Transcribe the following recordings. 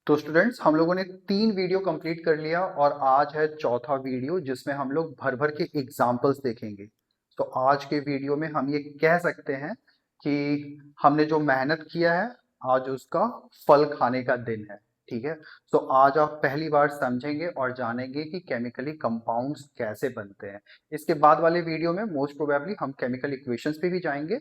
तो स्टूडेंट्स हम लोगों ने 3 वीडियो कंप्लीट कर लिया और आज है चौथा वीडियो जिसमें हम लोग भर भर के एग्जाम्पल्स देखेंगे। तो आज के वीडियो में हम ये कह सकते हैं कि हमने जो मेहनत किया है आज उसका फल खाने का दिन है। ठीक है। तो आज आप पहली बार समझेंगे और जानेंगे कि केमिकली कंपाउंड्स कैसे बनते हैं। इसके बाद वाले वीडियो में मोस्ट प्रोबेबली हम केमिकल इक्वेशंस पे भी जाएंगे,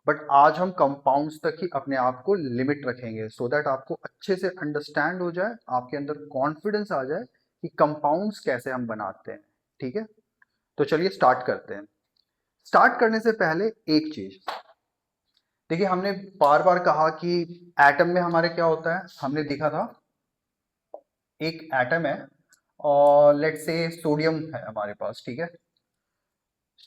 बट आज हम कंपाउंड्स तक ही अपने आप को लिमिट रखेंगे सो दैट आपको अच्छे से अंडरस्टैंड हो जाए, आपके अंदर कॉन्फिडेंस आ जाए कि कंपाउंड्स कैसे हम बनाते हैं। ठीक है। तो चलिए स्टार्ट करते हैं। स्टार्ट करने से पहले एक चीज देखिए, हमने बार बार कहा कि एटम में हमारे क्या होता है। हमने देखा था एक एटम है और लेट्स से सोडियम है हमारे पास। ठीक है।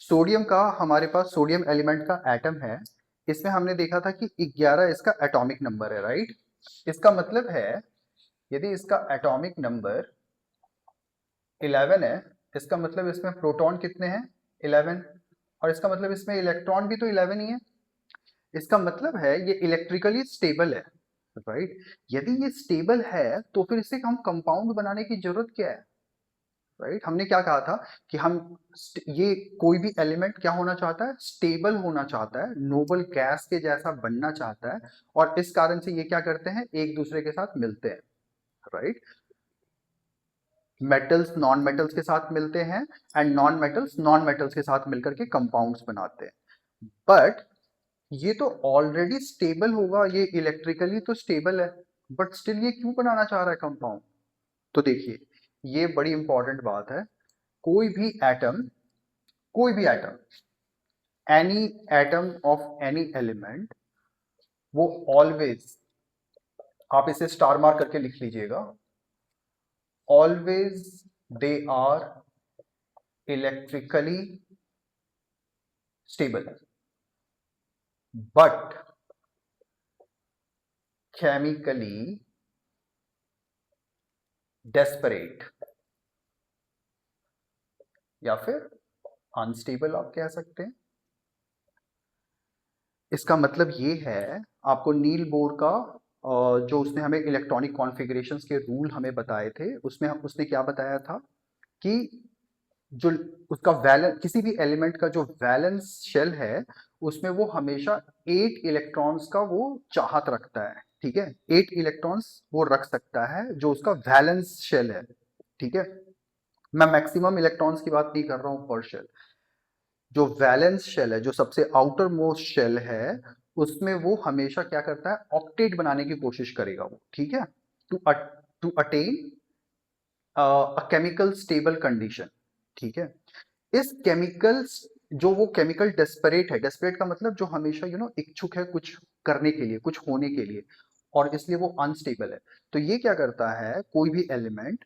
सोडियम का हमारे पास सोडियम एलिमेंट का एटम है। इसमें हमने देखा था कि 11 इसका एटॉमिक नंबर है, राइट। इसका मतलब है यदि इसका एटॉमिक नंबर 11 है, इसका मतलब इसमें प्रोटॉन कितने हैं? 11। और इसका मतलब इसमें इलेक्ट्रॉन भी तो 11 ही है। इसका मतलब है ये इलेक्ट्रिकली स्टेबल है, राइट। यदि ये स्टेबल है तो फिर इसे हम कंपाउंड बनाने की जरूरत क्या है, राइट। हमने क्या कहा था कि हम ये कोई भी एलिमेंट क्या होना चाहता है? स्टेबल होना चाहता है, नोबल गैस के जैसा बनना चाहता है। और इस कारण से ये क्या करते हैं? एक दूसरे के साथ मिलते हैं, राइट। मेटल्स नॉन मेटल्स के साथ मिलते हैं and non metals non metals के साथ मिलकर के कंपाउंड्स बनाते हैं। बट ये तो ऑलरेडी स्टेबल होगा, ये इलेक्ट्रिकली तो स्टेबल है, बट स्टिल ये क्यों बनाना चाह रहा है कंपाउंड? तो देखिए, ये बड़ी इंपॉर्टेंट बात है। कोई भी एटम, कोई भी atom, any atom of any element, वो ऑलवेज, आप इसे स्टार मार्क करके लिख लीजिएगा, always they are electrically stable but chemically desperate, या फिर अनस्टेबल आप कह सकते हैं। इसका मतलब ये है, आपको नील बोर का जो उसने हमें इलेक्ट्रॉनिक कॉन्फ़िगरेशंस के रूल हमें बताए थे, उसमें उसने क्या बताया था कि जो उसका वैलेंस, किसी भी एलिमेंट का जो वैलेंस शेल है उसमें वो हमेशा 8 इलेक्ट्रॉन्स का वो चाहत रखता है। ठीक है। 8 इलेक्ट्रॉन्स वो रख सकता है जो उसका वैलेंस शेल है। ठीक है। मैं मैक्सिमम इलेक्ट्रॉन्स की बात नहीं कर रहा हूं पर शेल। जो वैलेंस शेल है, जो सबसे आउटर मोस्ट शेल है, उसमें वो हमेशा क्या करता है? ऑक्टेट बनाने की कोशिश करेगा वो। ठीक है। To to attain a chemical stable condition. ठीक है। इस केमिकल, जो वो केमिकल डेस्परेट है, डेस्परेट का मतलब जो हमेशा इच्छुक है कुछ करने के लिए, कुछ होने के लिए, और इसलिए वो अनस्टेबल है। तो ये क्या करता है, कोई भी एलिमेंट,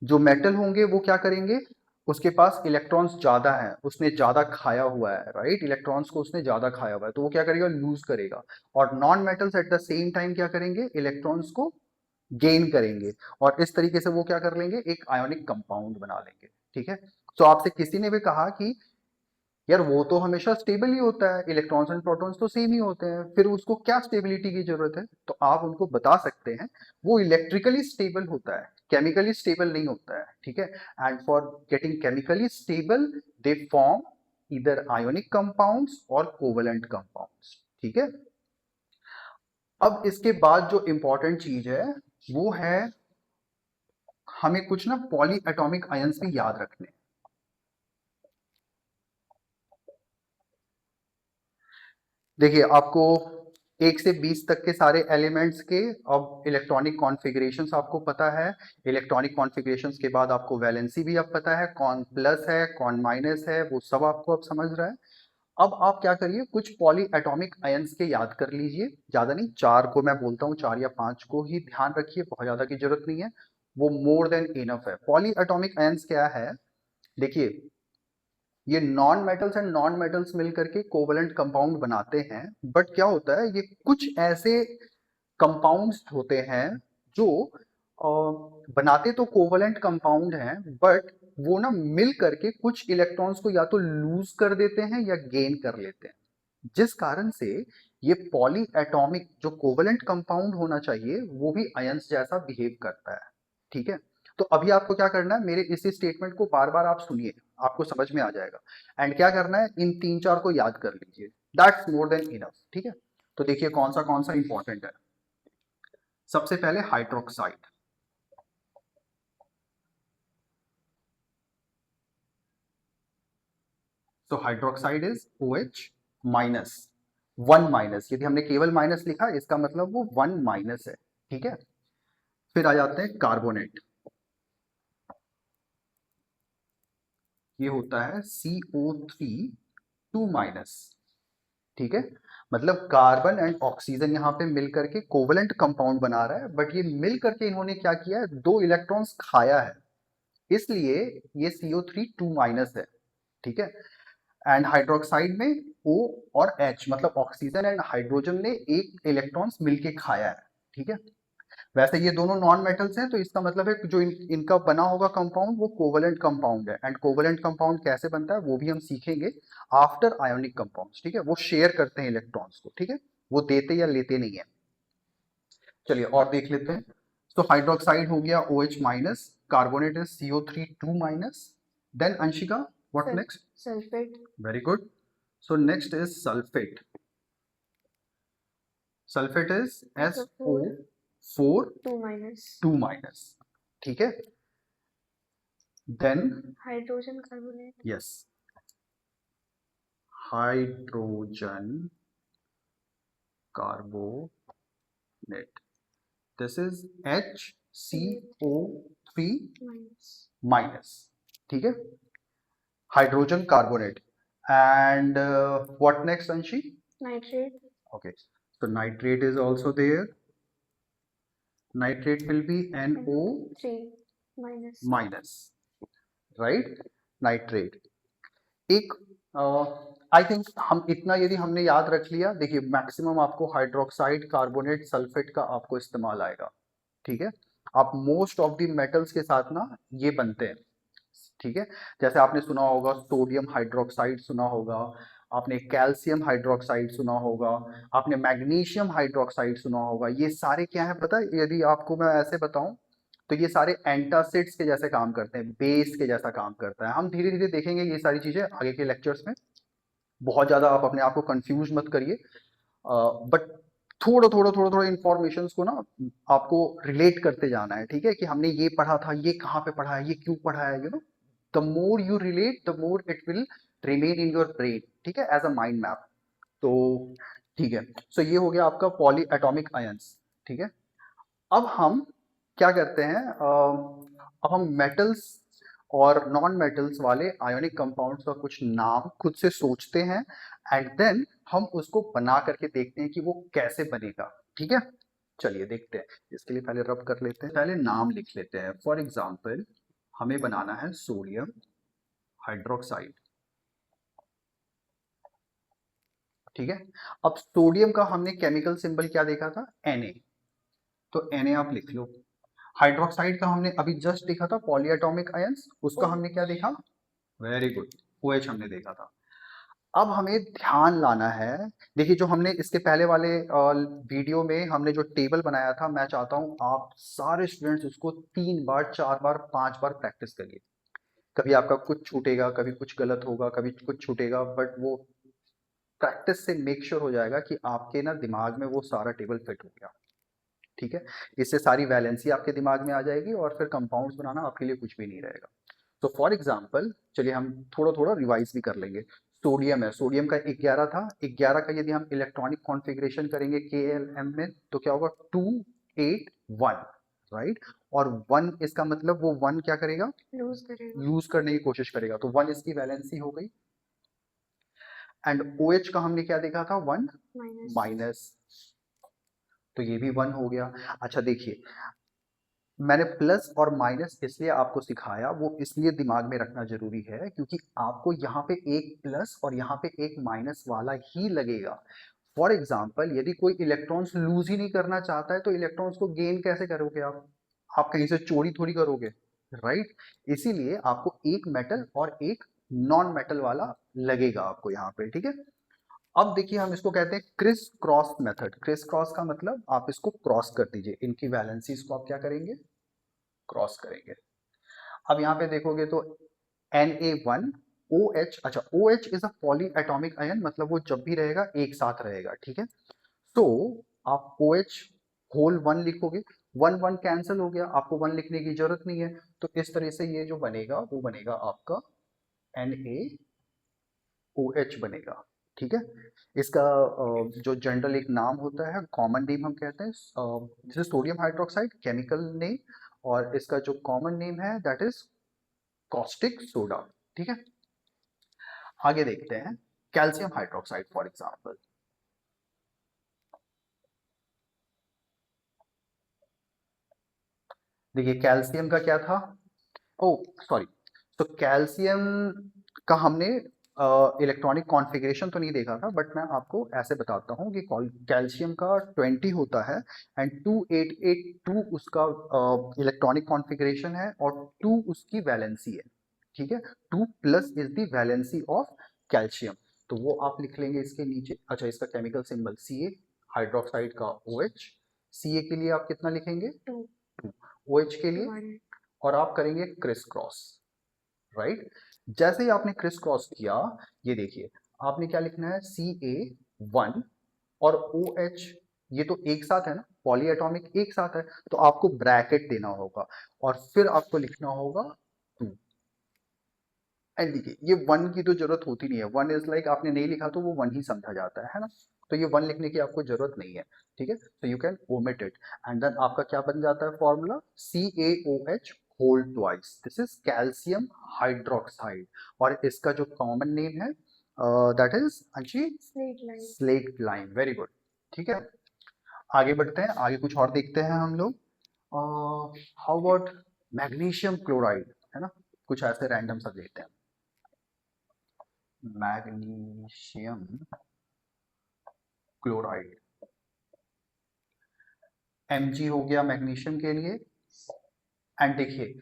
जो मेटल होंगे वो क्या करेंगे? उसके पास इलेक्ट्रॉन्स ज्यादा है, उसने ज्यादा खाया हुआ है, राइट। इलेक्ट्रॉन्स को उसने ज्यादा खाया हुआ है तो वो क्या करेगा? लूज करेगा। और non metals at the same time क्या करेंगे? इलेक्ट्रॉन्स को गेन करेंगे। और इस तरीके से वो क्या कर लेंगे? एक आयोनिक कंपाउंड बना लेंगे। ठीक है। तो आपसे किसी ने भी कहा कि यार वो तो हमेशा स्टेबल ही होता है, इलेक्ट्रॉन्स एंड प्रोटॉन्स तो सेम ही होते हैं, फिर उसको क्या स्टेबिलिटी की जरूरत है? तो आप उनको बता सकते हैं वो इलेक्ट्रिकली स्टेबल होता है, केमिकली स्टेबल नहीं होता है। ठीक है। And for getting chemically stable they form either ionic compounds और कोवेलेंट कंपाउंड्स। ठीक है। अब इसके बाद जो इंपॉर्टेंट चीज है वो है, हमें कुछ ना पॉली एटॉमिक आयंस भी याद रखने। देखिए, आपको 1 से 20 तक के सारे एलिमेंट्स के अब इलेक्ट्रॉनिक कॉन्फ़िगरेशंस आपको पता है। इलेक्ट्रॉनिक कॉन्फ़िगरेशंस के बाद आपको वैलेंसी भी अब पता है, कौन प्लस है कौन माइनस है, वो सब आपको अब समझ रहा है। अब आप क्या करिए, कुछ पॉली एटॉमिक आयंस के याद कर लीजिए। ज्यादा नहीं, 4 को मैं बोलता हूँ, 4 या 5 को ही ध्यान रखिए, बहुत ज्यादा की जरूरत नहीं है, वो मोर देन इनफ है। पॉली एटॉमिक आयंस क्या है? देखिए, ये non metals and non metals मिलकर के कोवलेंट कंपाउंड बनाते हैं। बट क्या होता है, ये कुछ ऐसे कंपाउंड्स होते हैं जो बनाते तो कोवलेंट कंपाउंड हैं, बट वो ना मिल करके कुछ इलेक्ट्रॉन्स को या तो लूज कर देते हैं या गेन कर लेते हैं, जिस कारण से ये पॉली एटॉमिक जो कोवलेंट कंपाउंड होना चाहिए वो भी आयंस जैसा बिहेव करता है, ठीक है। तो अभी आपको क्या करना है, मेरे इसी स्टेटमेंट को बार बार आप सुनिए, आपको समझ में आ जाएगा। एंड क्या करना है, इन तीन चार को याद कर लीजिए, दैट्स मोर देन इनफ, ठीक है। तो देखिए कौन सा इंपॉर्टेंट है। सबसे पहले हाइड्रोक्साइड, तो hydroxide is OH minus, 1 minus, यदि हमने केवल माइनस लिखा इसका मतलब वो 1 माइनस है, ठीक है। फिर आ जाते हैं कार्बोनेट, ये होता है CO3 2 माइनस, ठीक है। मतलब कार्बन एंड ऑक्सीजन यहाँ पे मिल करके कोवलेंट कंपाउंड बना रहा है, बट ये मिल करके इन्होंने क्या किया है, 2 इलेक्ट्रॉन्स खाया है, इसलिए ये CO3 2 माइनस है, ठीक है। एंड हाइड्रोक्साइड में O और H मतलब ऑक्सीजन एंड हाइड्रोजन ने एक इलेक्ट्रॉन्स मिलके खाया है, ठीक है। वैसे ये दोनों नॉन मेटल्स हैं, तो इसका मतलब है कि जो इनका बना होगा कंपाउंड वो कोवलेंट कंपाउंड है। एंड कोवलेंट कंपाउंड कैसे बनता है वो भी हम सीखेंगे आफ्टर आयोनिक कंपाउंड्स, ठीक है। वो शेयर करते हैं इलेक्ट्रॉन्स को, ठीक है, वो देते या लेते नहीं है। चलिए और देख लेते हैं। तो हाइड्रोक्साइड हो गया OH minus, carbonate is CO3 2 minus, then Anshika what next? Sulphate. Very good. So next is sulphate, sulphate is SO4 2 minus, ठीक है। Then hydrogen carbonate, yes, hydrogen carbonate, this is HCO3 minus, ठीक है, hydrogen carbonate. And what next Anshi? Nitrate. Okay, so nitrate is also there. Nitrate will be NO3 minus, right? Nitrate एक I think हम इतना यदि हमने याद रख लिया, देखिए मैक्सिमम आपको हाइड्रोक्साइड कार्बोनेट सल्फेट का आपको इस्तेमाल आएगा, ठीक है। आप मोस्ट ऑफ द मेटल्स के साथ ना ये बनते हैं, ठीक है। जैसे आपने सुना होगा सोडियम हाइड्रोक्साइड सुना होगा, आपने कैल्शियम हाइड्रोक्साइड सुना होगा, आपने मैग्नीशियम हाइड्रोक्साइड सुना होगा, ये सारे क्या है पता है, यदि आपको मैं ऐसे बताऊं तो ये सारे एंटासिड्स के जैसे काम करते हैं, बेस के जैसा काम करता है। हम धीरे धीरे देखेंगे ये सारी चीजें आगे के लेक्चर्स में, बहुत ज्यादा आप अपने आप को कंफ्यूज मत करिए, बट थोड़ा इंफॉर्मेशन को ना आपको रिलेट करते जाना है, ठीक है, कि हमने ये पढ़ा था, ये कहाँ पे पढ़ा है, ये क्यों पढ़ा है, the more you relate the more it will remain in your brain, ठीक है, एज अ माइंड मैप। तो ठीक है, सो ये हो गया आपका पॉली एटॉमिक आयंस, ठीक है। अब हम क्या करते हैं, अब हम मेटल्स और नॉन मेटल्स वाले आयोनिक कंपाउंड्स का कुछ नाम खुद से सोचते हैं, एंड देन हम उसको बना करके देखते हैं कि वो कैसे बनेगा, ठीक है। चलिए देखते हैं, इसके लिए पहले रब कर लेते हैं, पहले नाम लिख लेते हैं। फॉर एग्जाम्पल हमें बनाना है सोडियम हाइड्रोक्साइड, ठीक है। अब सोडियम का हमने केमिकल सिंबल क्या देखा था, Na, तो Na आप लिख लो। हाइड्रोक्साइड का हमने अभी जस्ट देखा था पॉलीएटॉमिक आयंस, उसका हमने क्या देखा, वेरी गुड, OH हमने देखा था। अब हमें ध्यान लाना है, देखिए जो हमने इसके पहले वाले वीडियो में हमने जो टेबल बनाया था, मैं चाहता हूं आप सारे स्टूडेंट्स उसको 3 बार 4 बार 5 बार प्रैक्टिस करिए। कभी आपका कुछ छूटेगा, कभी कुछ गलत होगा, कभी कुछ छूटेगा, बट वो प्रैक्टिस से मेक श्योर हो जाएगा कि आपके ना दिमाग में वो सारा टेबल फिट हो गया, ठीक है। इससे सारी वैलेंसी आपके दिमाग में आ जाएगी और फिर कंपाउंड्स बनाना आपके लिए कुछ भी नहीं रहेगा। तो फॉर एग्जाम्पल चलिए हम थोड़ा थोड़ा रिवाइज भी कर लेंगे। सोडियम है, सोडियम का 11 था, 11 का यदि हम इलेक्ट्रॉनिक कॉन्फ़िगरेशन करेंगे KLM में तो क्या होगा, 281, राइट। और 1 इसका मतलब वो 1 क्या करेगा, लूज करने की कोशिश करेगा, तो 1 इसकी वैलेंसी हो गई। एंड OH का हमने क्या देखा था, 1 माइनस, तो ये भी 1 हो गया। अच्छा देखिए, मैंने प्लस और माइनस इसलिए आपको सिखाया, वो इसलिए दिमाग में रखना जरूरी है क्योंकि आपको यहाँ पे एक प्लस और यहाँ पे एक माइनस वाला ही लगेगा। फॉर एग्जाम्पल यदि कोई इलेक्ट्रॉन्स लूज ही नहीं करना चाहता है तो इलेक्ट्रॉन्स को गेन कैसे करोगे आप कहीं से चोरी थोड़ी करोगे, राइट। इसीलिए आपको एक मेटल और एक नॉन मेटल वाला लगेगा आपको यहाँ पे, ठीक है। अब देखिए हम इसको कहते हैं criss cross method. Criss cross का मतलब आप इसको क्रॉस कर दीजिए, इनकी वैलेंसीज को आप क्या करेंगे, क्रॉस करेंगे। अब यहाँ पे देखोगे तो Na1 OH, अच्छा OH is a poly atomic ion, मतलब वो जब भी रहेगा एक साथ रहेगा, ठीक है। तो आप OH होल 1 लिखोगे, 1 1 कैंसिल हो गया, आपको 1 लिखने की जरूरत नहीं है। तो इस तरह से ये जो बनेगा वो बनेगा आपका NaOH बनेगा, ठीक है। इसका जो जनरल एक नाम होता है, कॉमन नेम हम कहते हैं, this is sodium hydroxide chemical name, और इसका जो कॉमन नेम है दैट इज कॉस्टिक सोडा, ठीक है। आगे देखते हैं कैल्शियम हाइड्रोक्साइड फॉर एग्जांपल। देखिए कैल्शियम का क्या था, ओ सॉरी, तो कैल्शियम का हमने इलेक्ट्रॉनिक कॉन्फ़िगरेशन तो नहीं देखा था, बट मैं आपको ऐसे बताता हूँ कि कैल्शियम का 20 होता है एंड 2882 उसका इलेक्ट्रॉनिक कॉन्फ़िगरेशन है, और 2 उसकी वैलेंसी है, ठीक है। 2 plus is the valency of calcium, तो वो आप लिख लेंगे इसके नीचे। अच्छा, इसका केमिकल सिंबल Ca, हाइड्रोक्साइड का OH। Ca के लिए आप कितना लिखेंगे, 2, OH के लिए 1, और आप करेंगे क्रिस क्रॉस, राइट। जैसे ही आपने क्रिस क्रॉस किया, ये देखिए आपने क्या लिखना है, Ca1 और OH, ये तो एक साथ है ना, पॉली एटॉमिक एक साथ है, तो आपको ब्रैकेट देना होगा और फिर आपको लिखना होगा 2। एंड देखिए ये 1 की तो जरूरत होती नहीं है, 1 इज लाइक आपने नहीं लिखा तो वो 1 ही समझा जाता है ना, तो ये 1 लिखने की आपको जरूरत नहीं है, ठीक है। तो you can omit it, and then आपका क्या बन जाता है formula, CaOH whole twice, this is calcium hydroxide, और इसका जो कॉमन नेम है that is Anshi slate lime, very good, ठीक है। आगे बढ़ते हैं, आगे कुछ और देखते हैं हम लोग। हाउ अबाउट मैग्नीशियम क्लोराइड, है ना, कुछ ऐसे रैंडम सा देखते हैं। मैग्नीशियम क्लोराइड, Mg हो गया मैग्नीशियम के लिए। एंड देखिए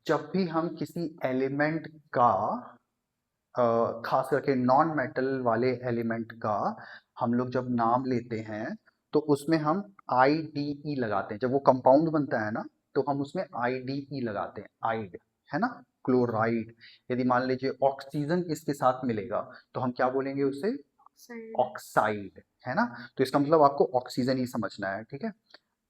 जब भी हम किसी एलिमेंट का खास करके नॉन मेटल वाले एलिमेंट का हम लोग जब नाम लेते हैं, तो उसमें हम IDE लगाते हैं, जब वो कंपाउंड बनता है ना, तो हम उसमें IDE लगाते हैं, आइड, है ना, क्लोराइड। यदि मान लीजिए ऑक्सीजन इसके साथ मिलेगा तो हम क्या बोलेंगे उसे, ऑक्साइड, है ना। तो इसका मतलब आपको ऑक्सीजन ही समझना है, ठीक है।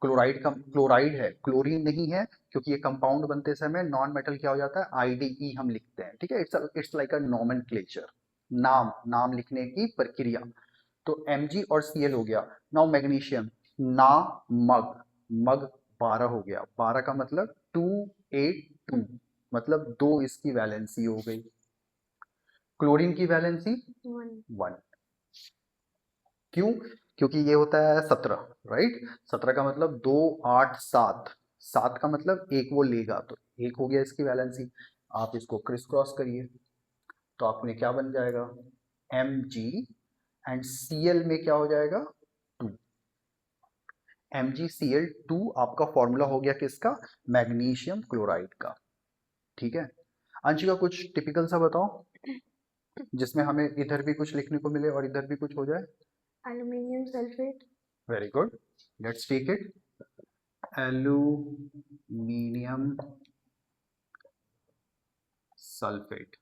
क्लोराइड का क्लोराइड है, क्लोरीन नहीं है, क्योंकि ये कंपाउंड बनते समय नॉन मेटल क्या हो जाता है, IDE हम लिखते हैं, ठीक है। इट्स लाइक अ नॉमेनक्लेचर, नाम नाम लिखने की प्रक्रिया। तो Mg और Cl हो गया। नाउ मैग्नीशियम, ना मग, मग 12 हो गया, 12 का मतलब 282, मतलब 2 इसकी वैलेंसी हो गई। क्लोरीन की वैलेंसी 1, क्यों, क्योंकि ये होता है 17, राइट। 17 का मतलब 2 8 7, 7 का मतलब एक वो लेगा, तो एक हो गया इसकी वैलेंसी। आप इसको क्रिस क्रॉस करिए तो आपने क्या बन जाएगा, Mg, एंड Cl में क्या हो जाएगा, 2, MgCl2 आपका फॉर्मूला हो गया किसका, मैग्नीशियम क्लोराइड का, ठीक है। अंशिका कुछ टिपिकल सा बताओ जिसमें हमें इधर भी कुछ लिखने को मिले और इधर भी कुछ हो जाए। Aluminium sulphate, very good, let's take it, aluminium sulphate,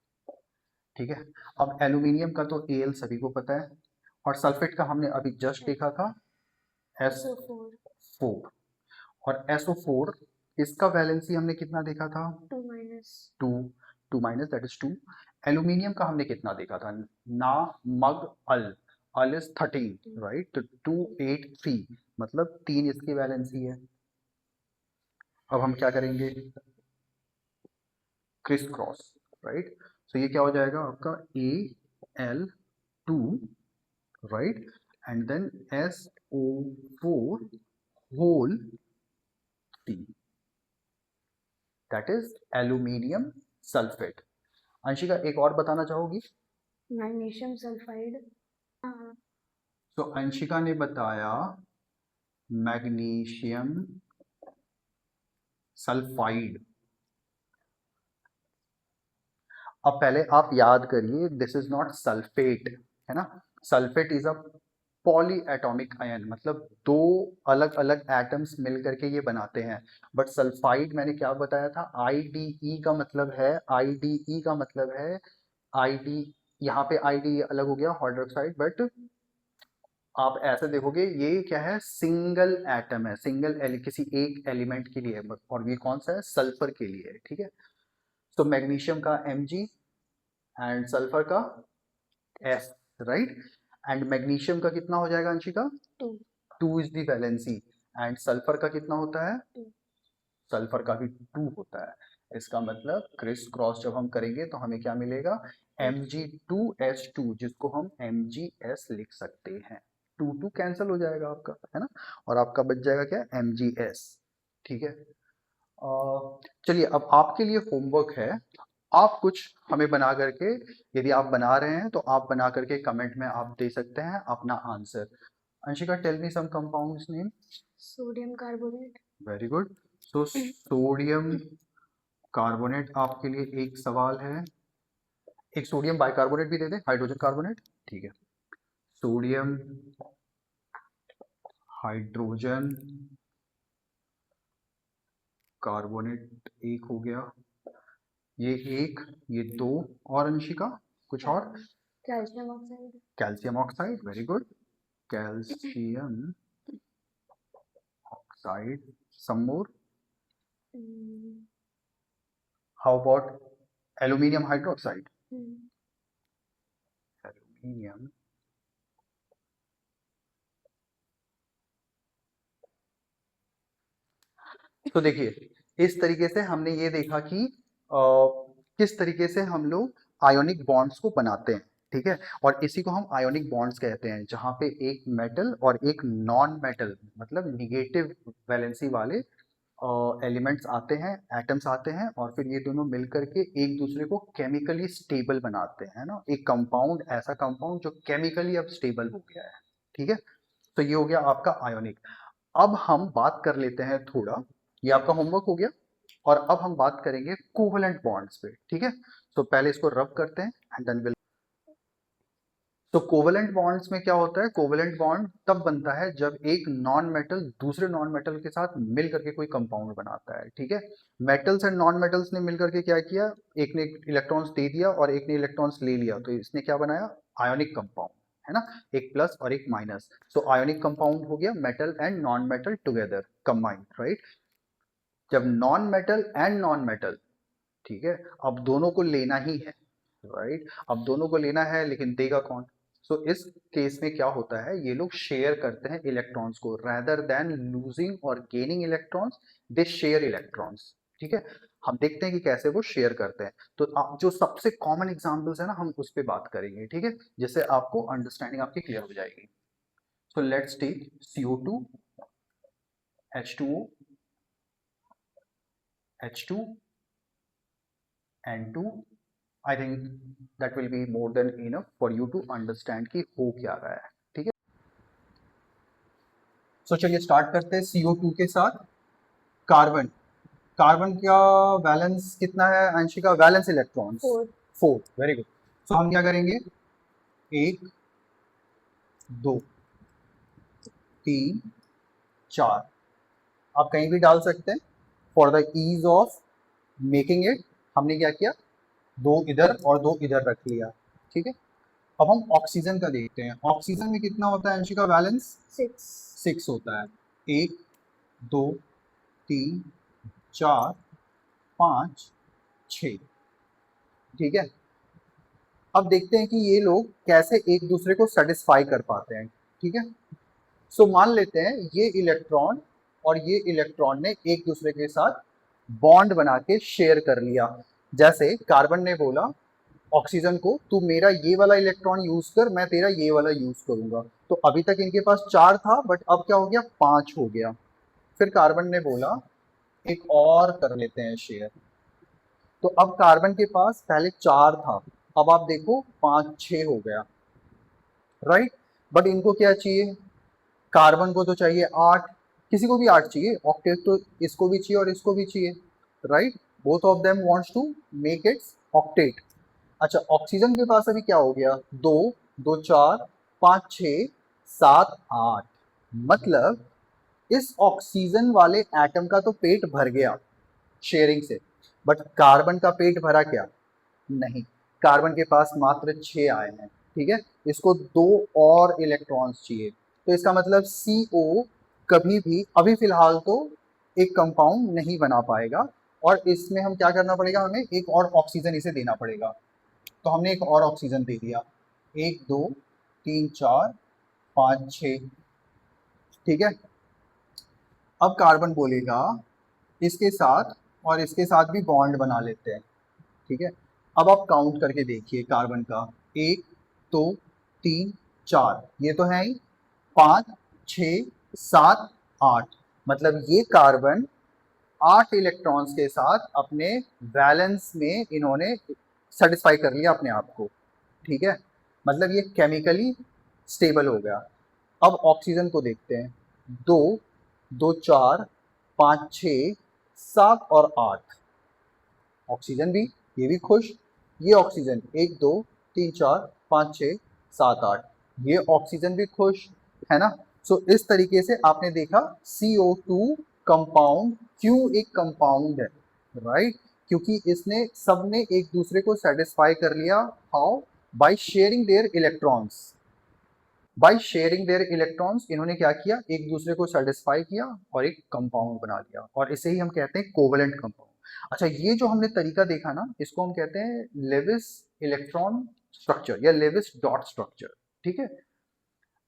ठीक है। अब एल्यूमिनियम का तो Al सभी को पता है, और सल्फेट का हमने अभी जस्ट देखा था SO4, और SO4 इसका वैलेंसी हमने कितना देखा था, 2, 2 माइनस दैट इज 2। एल्यूमिनियम का हमने कितना देखा था, ना मग अल, अल इज 13, राइट, तो 283, मतलब 3 इसकी वैलेंसी है। अब हम क्या करेंगे, क्रिस क्रॉस, राइट। सो ये क्या हो जाएगा आपका Al2, right, and then SO4 whole 3, that is aluminium sulphate. Anshika एक और बताना चाहोगी, मैग्नीशियम सल्फाइड। तो अंशिका ने बताया मैग्नीशियम सल्फाइड। अब पहले आप याद करिए, दिस इज नॉट सल्फेट, है ना, sulphate is a poly atomic ion, मतलब दो अलग अलग एटम्स मिल करके ये बनाते हैं। बट सल्फाइड मैंने क्या बताया था, आईडीई का मतलब है, आईडीई का मतलब है आईडी, यहाँ पे आईडी अलग हो गया हाइड्रोक्साइड, बट आप ऐसे देखोगे ये क्या है, सिंगल एटम है, किसी एक एलिमेंट के लिए है, और ये कौन सा है, सल्फर के लिए है, ठीक है। तो मैग्नीशियम का Mg एंड सल्फर का S, राइट। एंड मैग्नीशियम का कितना हो जाएगा Anshika, 2 is the valency, and sulphur का कितना होता है, सल्फर का भी 2 होता है। इसका मतलब क्रिस क्रॉस जब हम करेंगे तो हमें क्या मिलेगा, Mg2S2, जिसको हम MgS लिख सकते हैं। 2 कैंसिल हो जाएगा आपका, है ना, और आपका बच जाएगा क्या, MgS, ठीक है। चलिए अब आपके लिए होमवर्क है, आप कुछ हमें बना करके, यदि आप बना रहे हैं तो आप बना करके कमेंट में आप दे सकते हैं अपना answer. Anshika, tell me some compounds name. Sodium carbonate. Very good. So sodium carbonate आपके लिए एक सवाल है, एक सोडियम बाइकार्बोनेट भी दे दें, हाइड्रोजन कार्बोनेट, ठीक है। सोडियम हाइड्रोजन कार्बोनेट एक हो गया, ये एक, ये दो, और अंशिका कुछ और, calcium oxide. Calcium oxide, very good, calcium oxide, some more, how about aluminium hydroxide, aluminium, तो देखिए इस तरीके से हमने ये देखा कि किस तरीके से हम लोग आयोनिक बॉन्ड्स को बनाते हैं, ठीक है। और इसी को हम आयोनिक बॉन्ड्स कहते हैं, जहां पे एक मेटल और एक नॉन मेटल, मतलब निगेटिव वैलेंसी वाले एलिमेंट्स आते हैं, एटम्स आते हैं, और फिर ये दोनों मिलकर के एक दूसरे को केमिकली स्टेबल बनाते हैं ना, एक कंपाउंड, ऐसा कंपाउंड जो केमिकली अब स्टेबल हो गया है, ठीक है। तो ये हो गया आपका आयोनिक। अब हम बात कर लेते हैं थोड़ा, ये आपका होमवर्क हो गया, और अब हम बात करेंगे कोवलेंट बॉन्ड्स पे, ठीक है। तो पहले इसको रब करते हैं एंड देन विल, तो कोवलेंट बॉन्ड्स में क्या होता है, कोवलेंट बॉन्ड तब बनता है जब एक नॉन मेटल दूसरे नॉन मेटल के साथ मिल करके कोई कंपाउंड बनाता है, ठीक है। मेटल्स एंड नॉन मेटल्स ने मिलकर के क्या किया, एक ने इलेक्ट्रॉन्स दे दिया और एक ने इलेक्ट्रॉन्स ले लिया, तो इसने क्या बनाया, आयोनिक कंपाउंड, है ना, एक प्लस और एक माइनस। सो आयोनिक कंपाउंड हो गया metal and non metal together combined, right. जब non metal and non metal, ठीक है, अब दोनों को लेना ही है, राइट, अब दोनों को लेना है, लेकिन देगा कौन। सो इस केस में क्या होता है, ये लोग शेयर करते हैं इलेक्ट्रॉन्स को, rather than लूजिंग और गेनिंग इलेक्ट्रॉन्स, दे शेयर इलेक्ट्रॉन्स, ठीक है। हम देखते हैं कि कैसे वो शेयर करते हैं। तो जो सबसे कॉमन एग्जांपल्स है ना, हम उस पर बात करेंगे, ठीक है, जिससे आपको अंडरस्टैंडिंग आपकी क्लियर हो जाएगी। So let's take CO2, H2O, H2, N2, I think that will be more than enough for you to understand कि हो क्या रहा है, ठीक है। सो चलिए स्टार्ट करते हैं CO2 के साथ। कार्बन, कार्बन का वैलेंस कितना है Anshika, valence electrons 4, very good. So हम क्या करेंगे, 1 2 3 4, आप कहीं भी डाल सकते हैं for the ease of making it. हमने क्या किया, 2 इधर और 2 इधर रख लिया, ठीक है। अब हम ऑक्सीजन का देखते हैं, ऑक्सीजन में कितना होता है अंशिका वैलेंस, 6 होता है, 1 2 3 4 5 6, ठीक है। अब देखते हैं कि ये लोग कैसे एक दूसरे को सेटिस्फाई कर पाते हैं, ठीक है। सो मान लेते हैं ये इलेक्ट्रॉन और ये इलेक्ट्रॉन ने एक दूसरे के साथ बॉन्ड बना के शेयर कर लिया। जैसे कार्बन ने बोला ऑक्सीजन को, तू मेरा ये वाला इलेक्ट्रॉन यूज कर, मैं तेरा ये वाला यूज करूंगा। तो अभी तक इनके पास 4 था, बट अब क्या हो गया, 5 हो गया। फिर कार्बन ने बोला एक और कर लेते हैं शेयर, तो अब कार्बन के पास पहले 4 था, अब आप देखो 5 6 हो गया, राइट। बट इनको क्या चाहिए, कार्बन को तो चाहिए 8, किसी को भी 8 चाहिए, ऑक्टेट तो इसको भी चाहिए और इसको भी चाहिए, right. Both of them wants to make its octet. अच्छा ऑक्सीजन के पास अभी क्या हो गया, 2 2 4 5 6 7 8, मतलब इस ऑक्सीजन वाले एटम का तो पेट भर गया शेयरिंग से, बट कार्बन का पेट भरा क्या? नहीं, कार्बन के पास मात्र 6 आए हैं, ठीक है। इसको 2 और इलेक्ट्रॉन्स चाहिए, तो इसका मतलब CO कभी भी अभी फिलहाल तो एक कंपाउंड नहीं बना पाएगा, और इसमें हम क्या करना पड़ेगा, हमें एक और ऑक्सीजन इसे देना पड़ेगा। तो हमने एक और ऑक्सीजन दे दिया, 1 2 3 4 5 6, ठीक है। अब कार्बन बोलेगा इसके साथ और इसके साथ भी बॉन्ड बना लेते हैं, ठीक है। अब आप काउंट करके देखिए कार्बन का, 1 2 3 4, ये तो है ही, 5 6 7 8, मतलब ये कार्बन 8 इलेक्ट्रॉन्स के साथ अपने वैलेंस में इन्होंने सेटिस्फाई कर लिया अपने आप को, ठीक है। मतलब ये केमिकली स्टेबल हो गया। अब ऑक्सीजन को देखते हैं, 2 2 4 5 6 7 और 8, ऑक्सीजन भी, ये भी खुश। ये ऑक्सीजन 1 2 3 4 5 6 7 8, ये ऑक्सीजन भी खुश, है ना। सो इस तरीके से आपने देखा CO2 कंपाउंड क्यों एक कंपाउंड है, राइट। क्योंकि इसने सबने एक दूसरे को सेटिस्फाई कर लिया, how? By sharing their electrons. By sharing their electrons इन्होंने क्या किया, एक दूसरे को सेटिस्फाई किया और एक कंपाउंड बना लिया, और इसे ही हम कहते हैं कोवेलेंट कंपाउंड। अच्छा, ये जो हमने तरीका देखा ना, इसको हम कहते हैं लेविस इलेक्ट्रॉन स्ट्रक्चर या लेविस डॉट स्ट्रक्चर, ठीक है।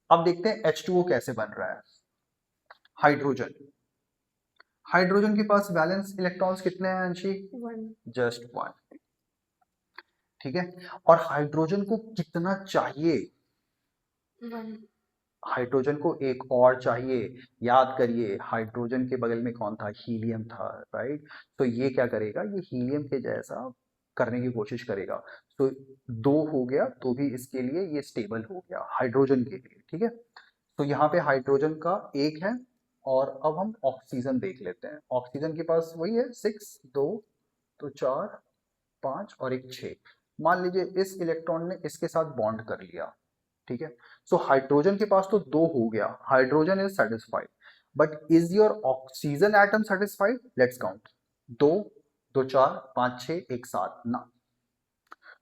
अब देखते हैं H2O कैसे बन रहा है। हाइड्रोजन, हाइड्रोजन के पास वैलेंस इलेक्ट्रॉन्स कितने हैं अंशी? 1 जस्ट 1, ठीक है। और हाइड्रोजन को कितना चाहिए? 1 हाइड्रोजन को एक और चाहिए। याद करिए, हाइड्रोजन के बगल में कौन था? हीलियम था, राइट। तो ये क्या करेगा, ये हीलियम के जैसा करने की कोशिश करेगा। तो 2 हो गया तो भी इसके लिए ये स्टेबल हो गया हाइड्रोजन के लिए, ठीक है। तो यहाँ पे हाइड्रोजन का 1 है, और अब हम ऑक्सीजन देख लेते हैं। ऑक्सीजन के पास वही है 6 2 तो 4 5 और एक 6। मान लीजिए इस इलेक्ट्रॉन ने इसके साथ बॉन्ड कर लिया, ठीक है। सो हाइड्रोजन के पास तो 2 हो गया, hydrogen is satisfied, but is your oxygen atom satisfied? Let's count, 2 2 4 5 6 1 7 ना।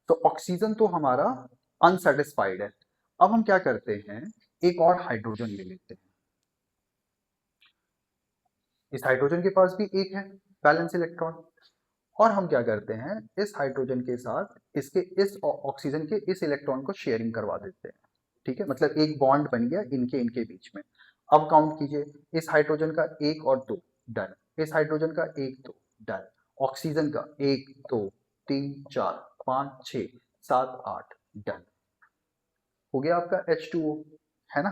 तो ऑक्सीजन तो हमारा अनसेटिस्फाइड है। अब हम क्या करते हैं, एक और हाइड्रोजन ले लेते हैं। इस हाइड्रोजन के पास भी 1 है बैलेंस इलेक्ट्रॉन, और हम क्या करते हैं, इस हाइड्रोजन के साथ इसके इस ऑक्सीजन के इस इलेक्ट्रॉन को शेयरिंग करवा देते हैं, ठीक है। मतलब एक बॉन्ड बन गया इनके इनके बीच में। अब काउंट कीजिए, इस हाइड्रोजन का 1 और 2 डन, इस हाइड्रोजन का 1 2 डन, ऑक्सीजन का 1 2 3 4 5 6 7 8 डन, हो गया आपका H2O, है ना।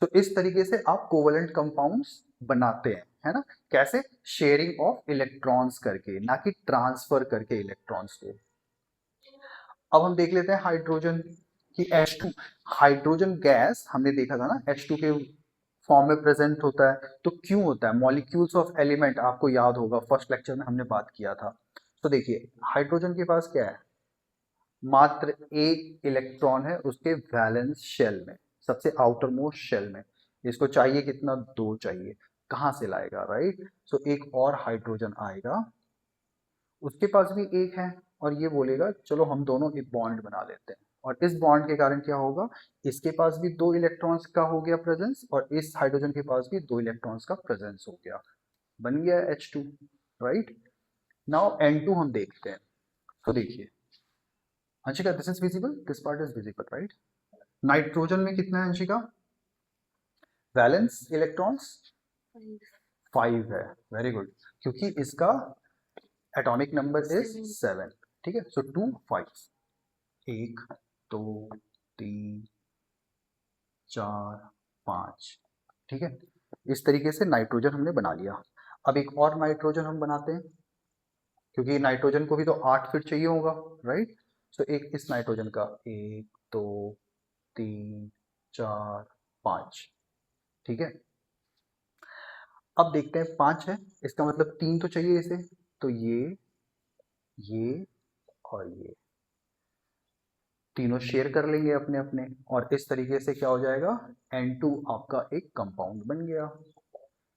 तो इस तरीके से आप कोवलेंट कंपाउंड्स बनाते हैं, है ना। कैसे? शेयरिंग ऑफ इलेक्ट्रॉन्स करके, ना कि ट्रांसफर करके इलेक्ट्रॉन्स को। अब हम देख लेते हैं हाइड्रोजन की H2। हाइड्रोजन गैस हमने देखा था ना, H2 के फॉर्म में प्रेजेंट होता है। तो क्यों होता है? मॉलिक्यूल्स ऑफ एलिमेंट आपको याद होगा, फर्स्ट लेक्चर में हमने बात किया था। तो देखिए हाइड्रोजन के पास क्या है, मात्र 1 इलेक्ट्रॉन है उसके वैलेंस शेल में, सबसे आउटर मोस्ट शेल में। इसको चाहिए कितना? 2 चाहिए। कहां से लाएगा, राइट। सो एक और हाइड्रोजन आएगा, उसके पास भी 1 है, और ये बोलेगा चलो हम दोनों एक बॉन्ड बना लेते हैं, और इस बॉन्ड के कारण क्या होगा, इसके पास भी 2 इलेक्ट्रॉन्स का हो गया प्रेजेंस, और इस हाइड्रोजन के पास भी 2 इलेक्ट्रॉन्स का प्रेजेंस हो गया, बन गया H2, राइट। नाउ N2 हम देखते हैं। तो देखिए Anshika, this is visible, this part is visible, right. Nitrogen में कितना है अंशिका, वैलेंस इलेक्ट्रॉन्स? 5 5 है, वेरी गुड, क्योंकि इसका एटॉमिक नंबर इज 7 7, ठीक है। सो 2 5, 1 2 3 4 5, ठीक है। इस तरीके से नाइट्रोजन हमने बना लिया। अब एक और नाइट्रोजन हम बनाते हैं, क्योंकि नाइट्रोजन को भी तो 8 फिर चाहिए होगा, राइट। सो एक इस नाइट्रोजन का 1 2 3 4 5, ठीक है। अब देखते हैं 5 है, इसका मतलब 3 तो चाहिए इसे, तो ये और ये तीनों शेयर कर लेंगे अपने अपने, और इस तरीके से क्या हो जाएगा, N2 आपका एक कंपाउंड बन गया।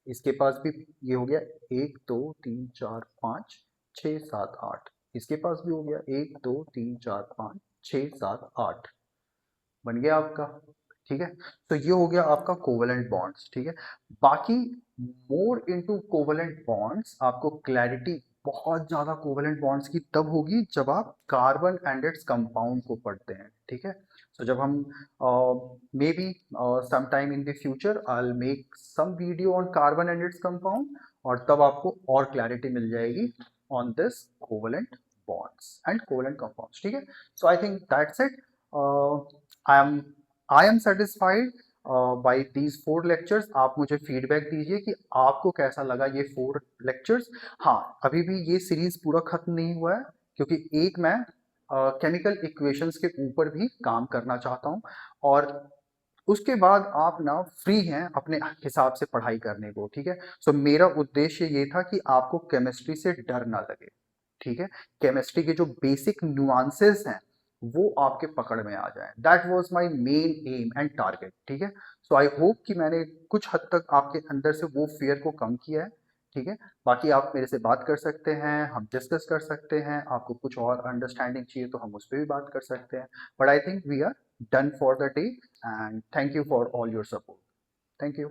इसके पास भी ये हो गया 1 2 3 4 5 6 7 8, इसके पास भी हो गया 1 2 3 4 5 6 7 8, बन गया आपका। ठीक है, तो ये हो गया आपका कोवेलेंट बॉन्ड्स। ठीक है, बाकी मोर इनटू कोवेलेंट बॉन्ड्स आपको क्लैरिटी बहुत ज्यादा कोवेलेंट बॉन्ड्स की तब होगी जब आप कार्बन एंड इट्स कंपाउंड को पढ़ते हैं। ठीक है, तो जब हम may be sometime in the future I'll make some video on carbon and its compound, और तब आपको और क्लैरिटी मिल जाएगी on this covalent bonds and covalent compounds। ठीक है, so I think that's it। I am I am satisfied by these 4 lectures। आप मुझे feedback दीजिए कि आपको कैसा लगा ये 4 lectures। हाँ, अभी भी ये सीरीज पूरा खत्म नहीं हुआ है, क्योंकि एक मैं केमिकल इक्वेशंस के ऊपर भी काम करना चाहता हूँ, और उसके बाद आप ना फ्री हैं अपने हिसाब से पढ़ाई करने को। ठीक है, सो मेरा उद्देश्य ये था कि आपको केमिस्ट्री से डर ना लगे। ठीक है, केमिस्ट्री के जो बेसिक नुआंसेस हैं वो आपके पकड़ में आ जाएं, that was my main M and target. ठीक है, सो आई होप कि मैंने कुछ हद तक आपके अंदर से वो फियर को कम किया है। ठीक है, बाकी आप मेरे से बात कर सकते हैं, हम डिस्कस कर सकते हैं, आपको कुछ और अंडरस्टैंडिंग चाहिए तो हम उस पर भी बात कर सकते हैं, but I think we are done for the day, and thank you for all your support। Thank you।